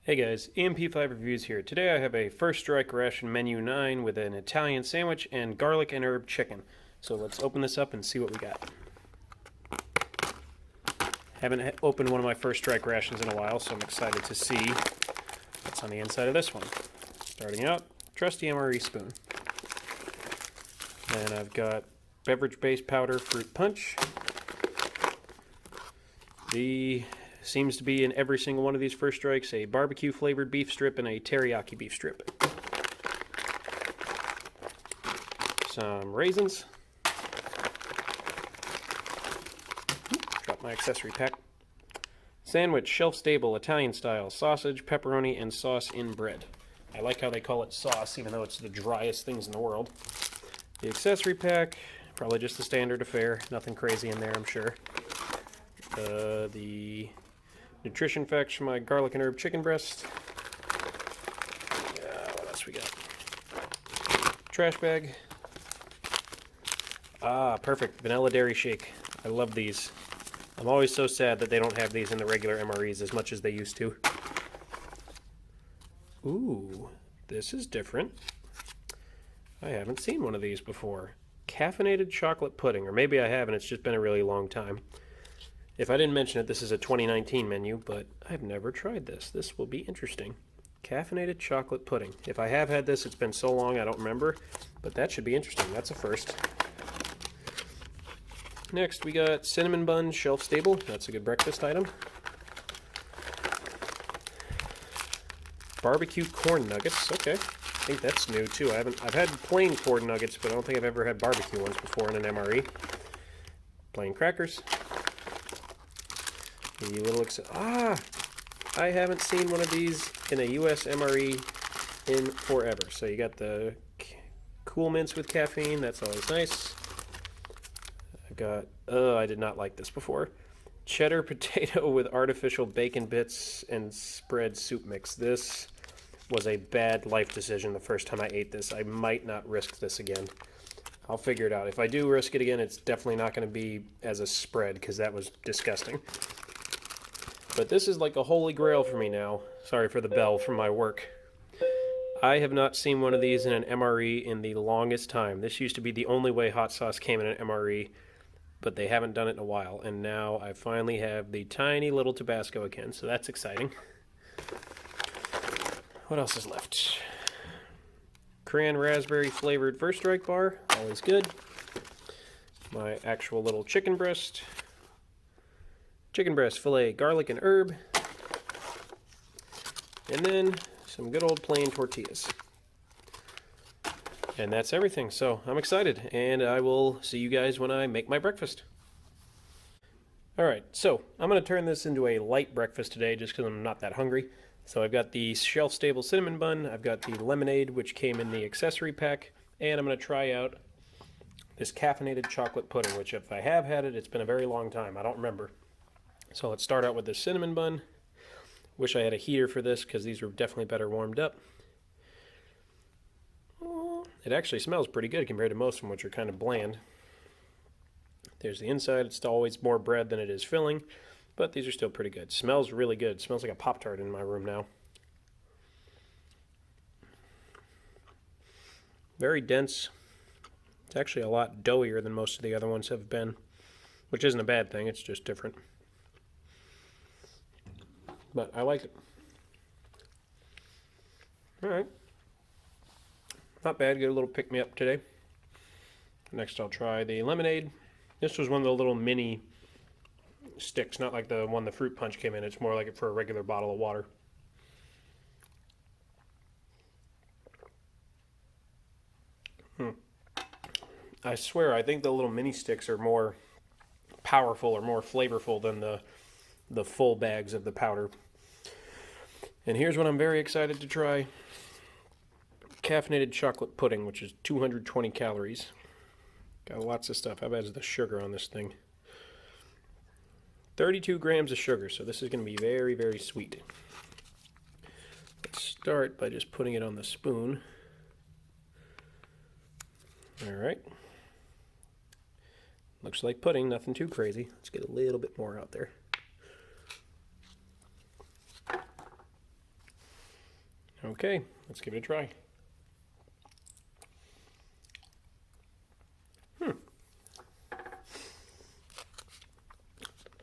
Hey guys, EMP5 Reviews here. Today I have a First Strike Ration Menu 9 with an Italian sandwich and garlic and herb chicken. So let's open this up and see what we got. Haven't opened one of my First Strike rations in a while, so I'm excited to see what's on the inside of this one. Starting out, trusty MRE spoon. Then I've got beverage-based powder fruit punch. Seems to be in every single one of these First Strikes, a barbecue flavored beef strip and a teriyaki beef strip. Some raisins. Drop my accessory pack. Sandwich, shelf stable, Italian style, sausage, pepperoni, and sauce in bread. I like how they call it sauce, even though it's the driest things in the world. The accessory pack, probably just the standard affair, nothing crazy in there, I'm sure. The nutrition facts for my garlic and herb chicken breast. What else we got? Trash bag. Perfect. Vanilla dairy shake. I love these. I'm always so sad that they don't have these in the regular MREs as much as they used to. Ooh, this is different. I haven't seen one of these before. Caffeinated chocolate pudding, or maybe I have and it's just been a really long time. If I didn't mention it, this is a 2019 menu, but I've never tried this. This will be interesting. Caffeinated chocolate pudding. If I have had this, it's been so long I don't remember, but that should be interesting. That's a first. Next, we got cinnamon bun shelf stable. That's a good breakfast item. Barbecue corn nuggets. Okay, I think that's new too. I've had plain corn nuggets, but I don't think I've ever had barbecue ones before in an MRE. Plain crackers. The little I haven't seen one of these in a US MRE in forever. So you got the Cool Mints with caffeine. That's always nice. I've got, I did not like this before. Cheddar potato with artificial bacon bits and spread soup mix. This was a bad life decision the first time I ate this. I might not risk this again. I'll figure it out. If I do risk it again, it's definitely not going to be as a spread because that was disgusting. But this is like a holy grail for me now. Sorry for the bell from my work. I have not seen one of these in an MRE in the longest time. This used to be the only way hot sauce came in an MRE, but they haven't done it in a while. And now I finally have the tiny little Tabasco again, so that's exciting. What else is left? Cran raspberry flavored First Strike bar, always good. My actual little chicken breast fillet, garlic and herb, and then some good old plain tortillas. And that's everything, so I'm excited, and I will see you guys when I make my breakfast. Alright, so I'm going to turn this into a light breakfast today just because I'm not that hungry. So I've got the shelf-stable cinnamon bun, I've got the lemonade, which came in the accessory pack, and I'm going to try out this caffeinated chocolate pudding, which if I have had it, it's been a very long time. I don't remember. So let's start out with the cinnamon bun. Wish I had a heater for this because these were definitely better warmed up. It actually smells pretty good compared to most of them, which are kind of bland. There's the inside. It's always more bread than it is filling, but these are still pretty good. Smells really good. Smells like a Pop-Tart in my room now. Very dense. It's actually a lot doughier than most of the other ones have been, which isn't a bad thing. It's just different. But I like it. Alright. Not bad. Get a little pick-me-up today. Next I'll try the lemonade. This was one of the little mini sticks, not like the one the fruit punch came in. It's more like it for a regular bottle of water. I swear, I think the little mini sticks are more powerful or more flavorful than the full bags of the powder. And here's what I'm very excited to try. Caffeinated chocolate pudding, which is 220 calories. Got lots of stuff. How bad is the sugar on this thing? 32 grams of sugar, so this is going to be very, very sweet. Let's start by just putting it on the spoon. Alright. Looks like pudding, nothing too crazy. Let's get a little bit more out there. Okay, let's give it a try.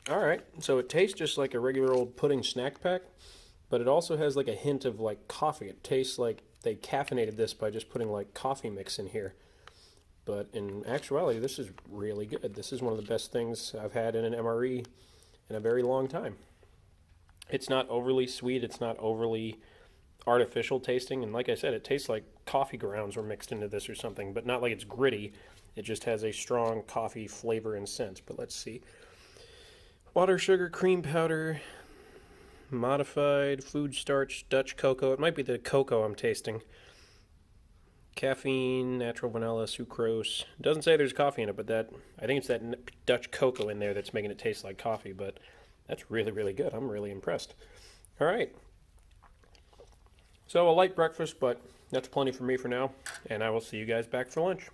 Alright, so it tastes just like a regular old pudding snack pack, but it also has like a hint of like coffee. It tastes like they caffeinated this by just putting like coffee mix in here. But in actuality, this is really good. This is one of the best things I've had in an MRE in a very long time. It's not overly sweet, it's not overly artificial tasting, and like I said, it tastes like coffee grounds were mixed into this or something, but not like it's gritty. It just has a strong coffee flavor and scent. But let's see. Water, sugar, cream powder, modified food starch, Dutch cocoa. It might be the cocoa I'm tasting. Caffeine, natural vanilla, sucrose. It doesn't say there's coffee in it, but I think it's that Dutch cocoa in there that's making it taste like coffee, but that's really, really good. I'm really impressed. All right. So a light breakfast, but that's plenty for me for now, and I will see you guys back for lunch.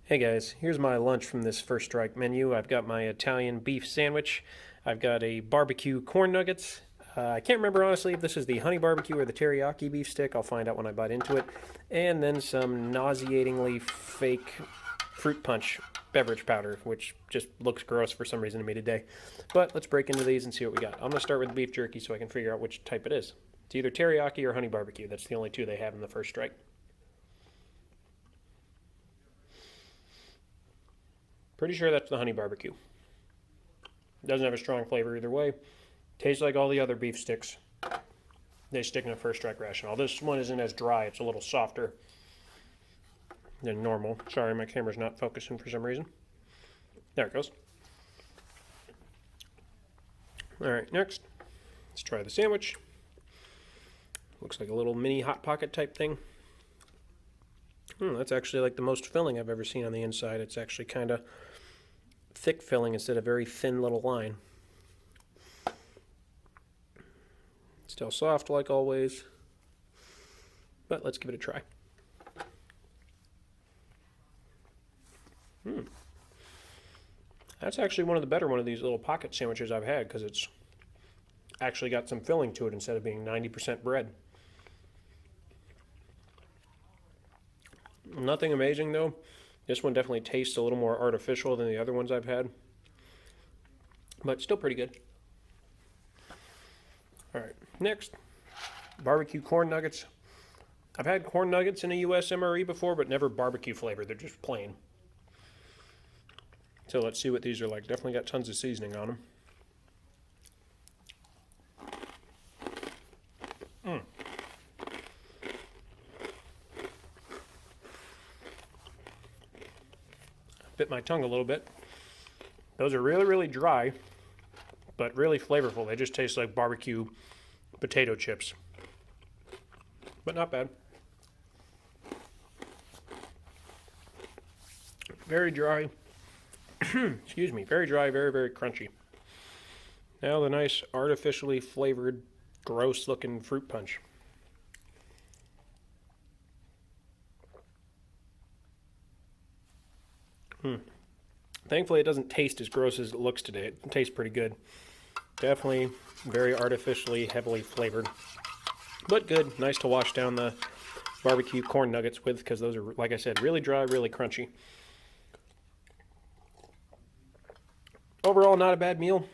Hey guys, here's my lunch from this First Strike menu. I've got my Italian beef sandwich. I've got a barbecue corn nuggets. I can't remember honestly if this is the honey barbecue or the teriyaki beef stick. I'll find out when I bite into it. And then some nauseatingly fake fruit punch beverage powder, which just looks gross for some reason to me today. But let's break into these and see what we got. I'm going to start with the beef jerky so I can figure out which type it is. It's either teriyaki or honey barbecue. That's the only two they have in the First Strike. Pretty sure that's the honey barbecue. Doesn't have a strong flavor either way. Tastes like all the other beef sticks they stick in a First Strike ration. Although this one isn't as dry, it's a little softer than normal. Sorry, my camera's not focusing for some reason. There it goes. Alright, next, let's try the sandwich. Looks like a little mini Hot Pocket type thing. That's actually like the most filling I've ever seen on the inside. It's actually kind of thick filling instead of very thin little line. Still soft like always, but let's give it a try. That's actually one of the better one of these little pocket sandwiches I've had because it's actually got some filling to it instead of being 90% bread. Nothing amazing though. This one definitely tastes a little more artificial than the other ones I've had, but still pretty good. Alright, next, barbecue corn nuggets. I've had corn nuggets in a US MRE before, but never barbecue flavored. They're just plain. So let's see what these are like. Definitely got tons of seasoning on them. Bit my tongue a little bit. Those are really, really dry, but really flavorful. They just taste like barbecue potato chips, but not bad. Very dry. Excuse me. Very dry, very, very crunchy. Now the nice artificially flavored, gross looking fruit punch. Thankfully, it doesn't taste as gross as it looks today. It tastes pretty good. Definitely very artificially, heavily flavored. But good. Nice to wash down the barbecue corn nuggets with because those are, like I said, really dry, really crunchy. Overall, not a bad meal.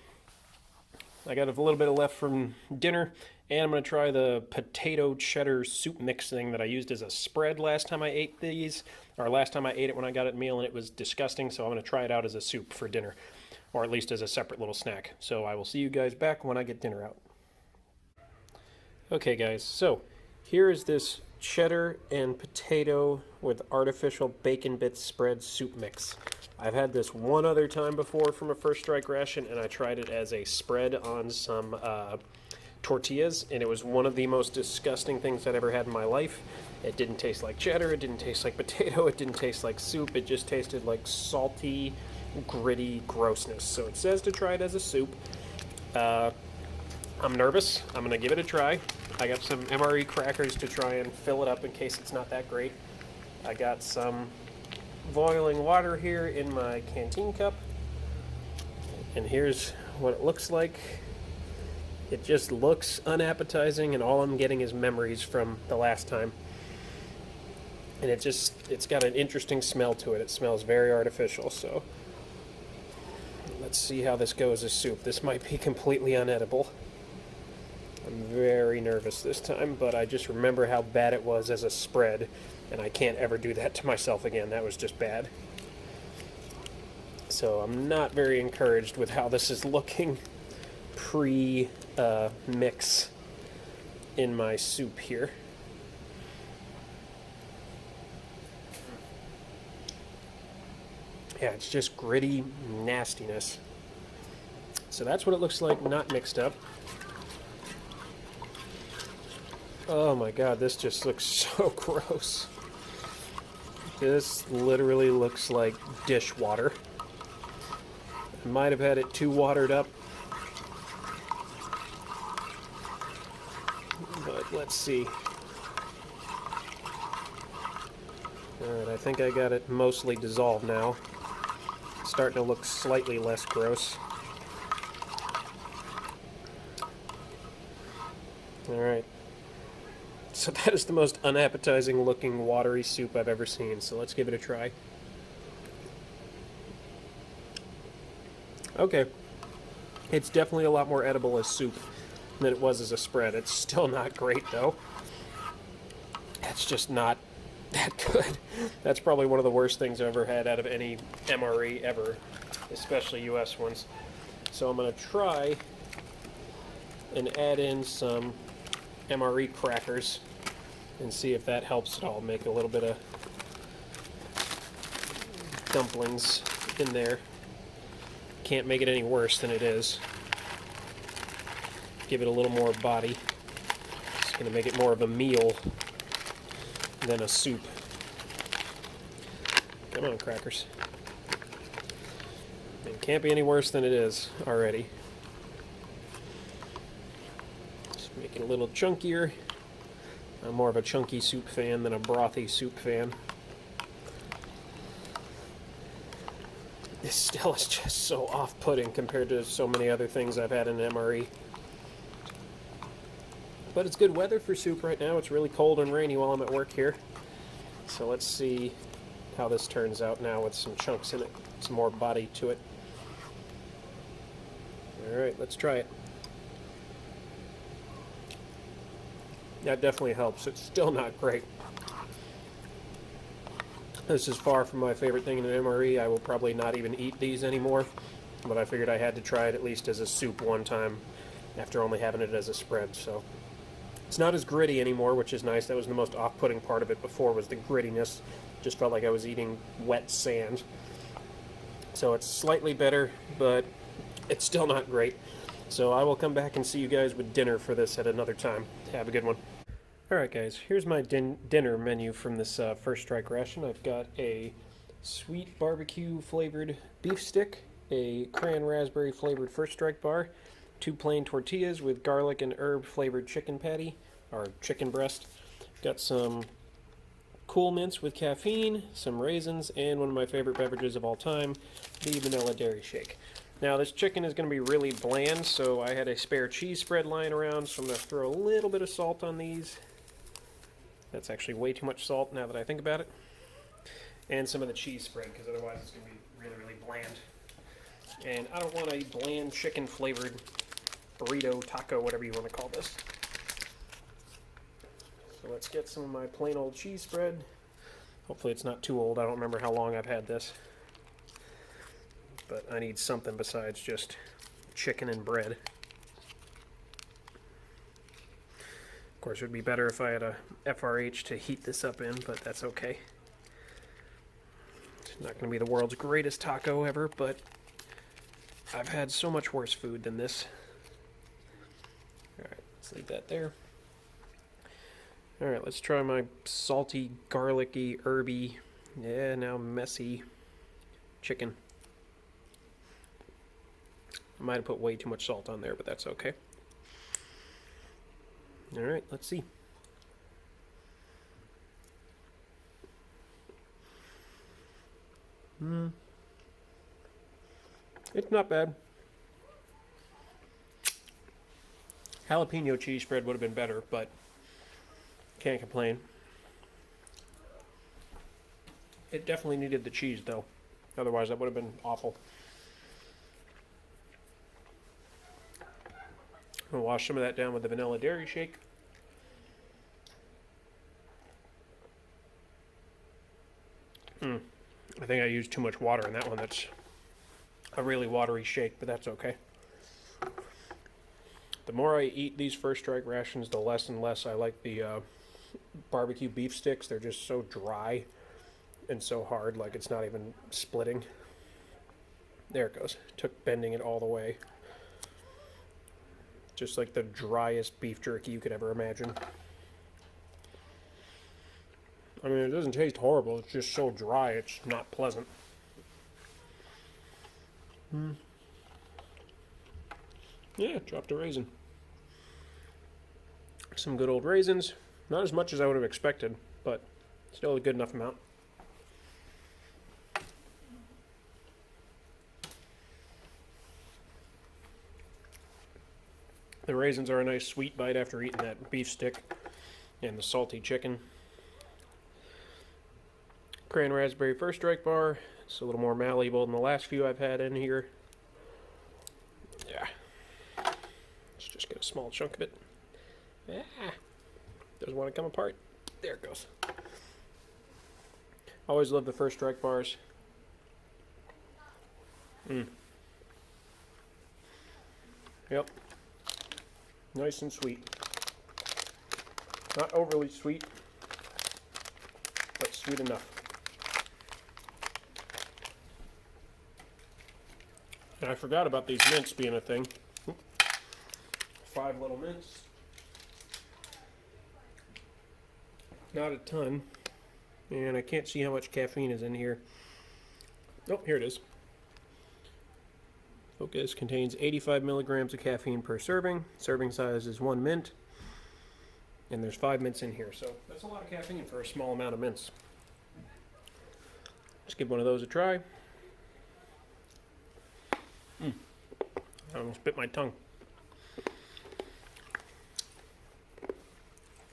I got a little bit left from dinner, and I'm going to try the potato cheddar soup mix thing that I used as a spread last time I ate these, or last time I ate it when I got it meal, and it was disgusting, so I'm going to try it out as a soup for dinner, or at least as a separate little snack. So I will see you guys back when I get dinner out. Okay guys, so here is this cheddar and potato with artificial bacon bits spread soup mix. I've had this one other time before from a First Strike ration, and I tried it as a spread on some tortillas, and it was one of the most disgusting things I'd ever had in my life. It didn't taste like cheddar, it didn't taste like potato, it didn't taste like soup, it just tasted like salty, gritty grossness. So it says to try it as a soup. I'm nervous. I'm going to give it a try. I got some MRE crackers to try and fill it up in case it's not that great. I got some boiling water here in my canteen cup. And here's what it looks like. It just looks unappetizing, and all I'm getting is memories from the last time. And it's got an interesting smell to it. It smells very artificial, so let's see how this goes as soup. This might be completely unedible. I'm very nervous this time, but I just remember how bad it was as a spread, and I can't ever do that to myself again. That was just bad. So I'm not very encouraged with how this is looking pre-mix in my soup here. Yeah, it's just gritty nastiness. So that's what it looks like, not mixed up. Oh my god, this just looks so gross. This literally looks like dishwater. I might have had it too watered up. But let's see. Alright, I think I got it mostly dissolved now. It's starting to look slightly less gross. Alright. So that is the most unappetizing looking watery soup I've ever seen, so let's give it a try. Okay. It's definitely a lot more edible as soup than it was as a spread. It's still not great, though. It's just not that good. That's probably one of the worst things I've ever had out of any MRE ever, especially US ones. So I'm going to try and add in some MRE crackers and see if that helps at all. Make a little bit of dumplings in there. Can't make it any worse than it is. Give it a little more body. It's going to make it more of a meal than a soup. Come on, crackers. It can't be any worse than it is already. Just make it a little chunkier. I'm more of a chunky soup fan than a brothy soup fan. This still is just so off-putting compared to so many other things I've had in MRE. But it's good weather for soup right now. It's really cold and rainy while I'm at work here. So let's see how this turns out now with some chunks in it, some more body to it. Alright, let's try it. That definitely helps. It's still not great. This is far from my favorite thing in an MRE. I will probably not even eat these anymore, but I figured I had to try it at least as a soup one time after only having it as a spread. So it's not as gritty anymore, which is nice. That was the most off-putting part of it before, was the grittiness. Just felt like I was eating wet sand. So it's slightly better, but it's still not great. So I will come back and see you guys with dinner for this at another time. Have a good one. Alright guys, here's my dinner menu from this First Strike Ration. I've got a sweet barbecue flavored beef stick, a cran raspberry flavored First Strike bar, 2 plain tortillas with garlic and herb flavored chicken patty, or chicken breast. Got some Cool Mints with caffeine, some raisins, and one of my favorite beverages of all time, the vanilla dairy shake. Now this chicken is going to be really bland, so I had a spare cheese spread lying around, so I'm going to throw a little bit of salt on these. That's actually way too much salt now that I think about it. And some of the cheese spread, because otherwise it's going to be really, really bland. And I don't want a bland chicken flavored burrito, taco, whatever you want to call this. So let's get some of my plain old cheese spread. Hopefully it's not too old. I don't remember how long I've had this. But I need something besides just chicken and bread. Of course, it would be better if I had a FRH to heat this up in, but that's okay. It's not going to be the world's greatest taco ever, but I've had so much worse food than this. Alright, let's leave that there. Alright, let's try my salty, garlicky, herby, now messy chicken. I might have put way too much salt on there, but that's okay. Alright, let's see. It's not bad. Jalapeno cheese spread would have been better, but can't complain. It definitely needed the cheese, though. Otherwise, that would have been awful. I'm going to wash some of that down with the vanilla dairy shake. I think I used too much water in that one. That's a really watery shake, but that's okay. The more I eat these First Strike rations, the less and less I like the barbecue beef sticks. They're just so dry and so hard, like it's not even splitting. There it goes. Took bending it all the way. Just like the driest beef jerky you could ever imagine. I mean, it doesn't taste horrible. It's just so dry, it's not pleasant. Yeah, dropped a raisin. Some good old raisins. Not as much as I would have expected, but still a good enough amount. The raisins are a nice sweet bite after eating that beef stick and the salty chicken. Cran raspberry First Strike bar. It's a little more malleable than the last few I've had in here. Yeah. Let's just get a small chunk of it. Doesn't want to come apart. There it goes. Always love the First Strike bars. Yep. Nice and sweet. Not overly sweet, but sweet enough. And I forgot about these mints being a thing. 5 little mints. Not a ton. And I can't see how much caffeine is in here. Oh, here it is. Focus contains 85 milligrams of caffeine per serving. Serving size is 1 mint. And there's 5 mints in here, so that's a lot of caffeine for a small amount of mints. Let's give one of those a try. I almost bit my tongue.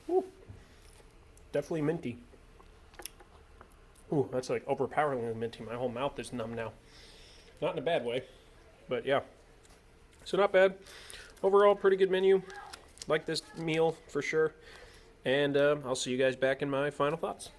Ooh, definitely minty. Ooh, that's like overpoweringly minty. My whole mouth is numb now. Not in a bad way, but yeah. So not bad. Overall, pretty good menu. Like this meal for sure. And I'll see you guys back in my final thoughts.